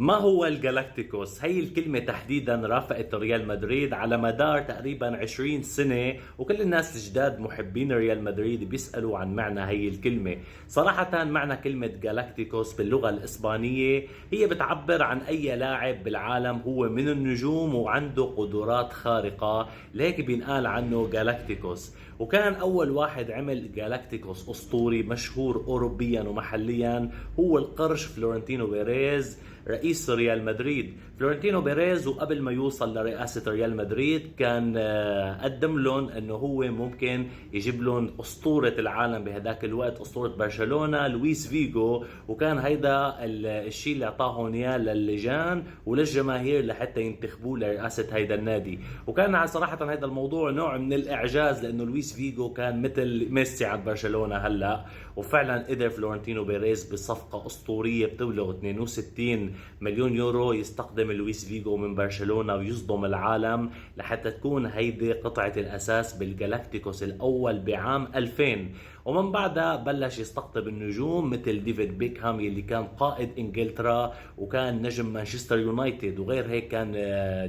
ما هو الجالاكتيكوس؟ هي الكلمة تحديدا رافقت ريال مدريد على مدار تقريبا 20 سنة، وكل الناس الجداد محبين ريال مدريد بيسألوا عن معنى هي الكلمة. صراحة معنى كلمة جالاكتيكوس باللغة الإسبانية هي بتعبر عن أي لاعب بالعالم هو من النجوم وعنده قدرات خارقة، لهيك بينقال عنه جالاكتيكوس. وكان أول واحد عمل جالاكتيكوس أسطوري مشهور أوروبيا ومحليا هو القرش فلورنتينو بيريز رئيس ريال مدريد. فلورنتينو بيريز وقبل ما يوصل لرئاسة ريال مدريد كان قدم لهم انه هو ممكن يجيب لهم اسطورة العالم بهداك الوقت، اسطورة برشلونة لويس فيجو، وكان هيدا الشيء اللي اعطاهم اياه للجان وللجماهير لحتى ينتخبوه لرئاسة هيدا النادي. وكان صراحة هيدا الموضوع نوع من الاعجاز لانه لويس فيجو كان مثل ميسي عند برشلونة هلا، وفعلا قدر فلورنتينو بيريز بصفقة اسطورية بتبلغ 62 مليون يورو يستقدم لويس فيجو من برشلونة ويصدم العالم لحتى تكون هيدي قطعة الأساس بالجالاكتيكوس الأول بعام 2000. ومن بعدها بلش يستقطب النجوم مثل ديفيد بيكهام يلي كان قائد انجلترا وكان نجم مانشستر يونايتد، وغير هيك كان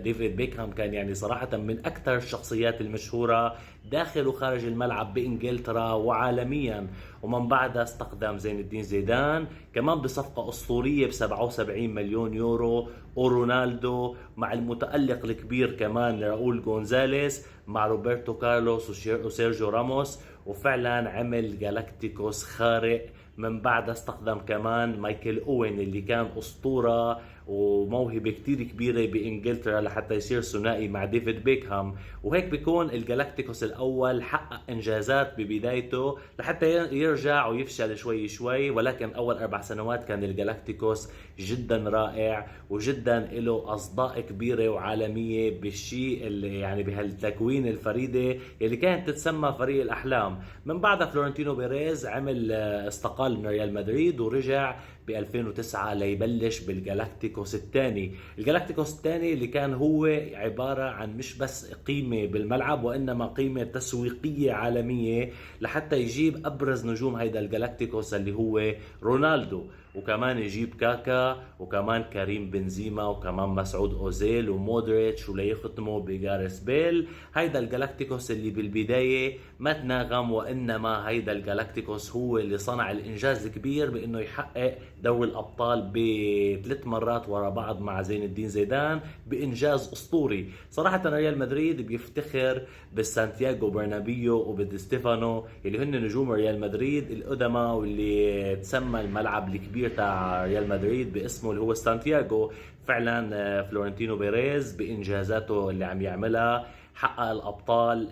ديفيد بيكهام كان يعني صراحة من أكثر الشخصيات المشهورة داخل وخارج الملعب بإنجلترا وعالميا. ومن بعدها استقدم زين الدين زيدان كمان بصفقة أسطورية ب 77 مليون يورو، ورونالدو مع المتألق الكبير كمان راؤول غونزاليس مع روبرتو كارلوس وسيرجيو راموس، وفعلا عمل جالاكتيكوس خارق. من بعدها استخدم كمان مايكل اوين اللي كان أسطورة وموهبة كتير كبيرة بإنجلترا لحتى يصير ثنائي مع ديفيد بيكهام. وهيك بيكون الجالاكتيكوس الأول حقق إنجازات ببدايته لحتى يرجع ويفشل شوي شوي، ولكن أول 4 سنوات كان الجالاكتيكوس جدا رائع وجدا له أصداء كبيرة وعالمية بالشيء اللي يعني بهالتكوين الفريدة اللي كانت تتسمى فريق الأحلام. من بعدها فلورنتينو بيريز عمل استقال من ريال مدريد ورجع ب 2009 ليبلش بالجالاكتيكوس الثاني. الجالاكتيكوس الثاني اللي كان هو عبارة عن مش بس قيمة بالملعب وإنما قيمة تسويقية عالمية لحتى يجيب أبرز نجوم هيدا الجالاكتيكوس اللي هو رونالدو، وكمان يجيب كاكا وكمان كريم بنزيما وكمان مسعود أوزيل ومودريتش وليختموا بجاريس بيل. هيدا الجالاكتيكوس اللي بالبداية ما تناغم، وإنما هيدا الجالاكتيكوس هو اللي صنع الإنجاز الكبير بإنه يحقق دوري الأبطال ب3 مرات ورا بعض مع زين الدين زيدان بإنجاز أسطوري. صراحة ريال مدريد بيفتخر بالسانتياغو برنابيو وبدي ستيفانو اللي هن نجوم ريال مدريد القدماء، واللي تسمى الملعب الكبير تاع ريال مدريد باسمه اللي هو سانتياغو. فعلا فلورنتينو بيريز بإنجازاته اللي عم يعملها حقق الأبطال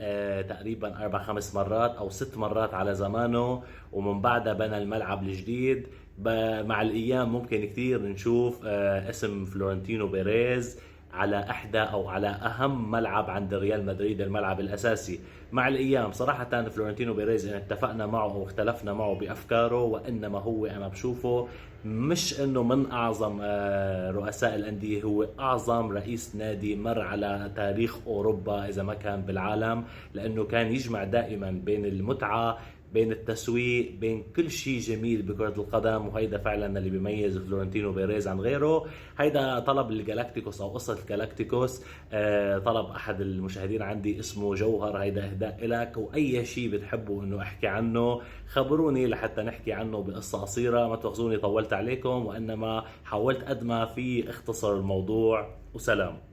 تقريبا 4-5 مرات أو 6 مرات على زمانه، ومن بعدها بنى الملعب الجديد. مع الأيام ممكن كثير نشوف اسم فلورنتينو بيريز على احدى او على اهم ملعب عند ريال مدريد، الملعب الاساسي. مع الايام صراحه فلورنتينو بيريز ان اتفقنا معه واختلفنا معه بافكاره، وانما هو انا بشوفه مش انه من اعظم رؤساء الانديه، هو اعظم رئيس نادي مر على تاريخ اوروبا اذا ما كان بالعالم، لانه كان يجمع دائما بين المتعه بين التسويق بين كل شيء جميل بكرة القدم. وهيدا فعلا اللي بيميز فلورنتينو بيريز عن غيره. هيدا طلب الجالاكتيكوس او قصة الجالاكتيكوس طلب احد المشاهدين عندي اسمه جوهر، هيدا اهداء لك، واي شيء بتحبوا انه احكي عنه خبروني لحتى نحكي عنه بقصة قصيرة. ما تاخذوني طولت عليكم، وانما حاولت قد ما في اختصر الموضوع. وسلام.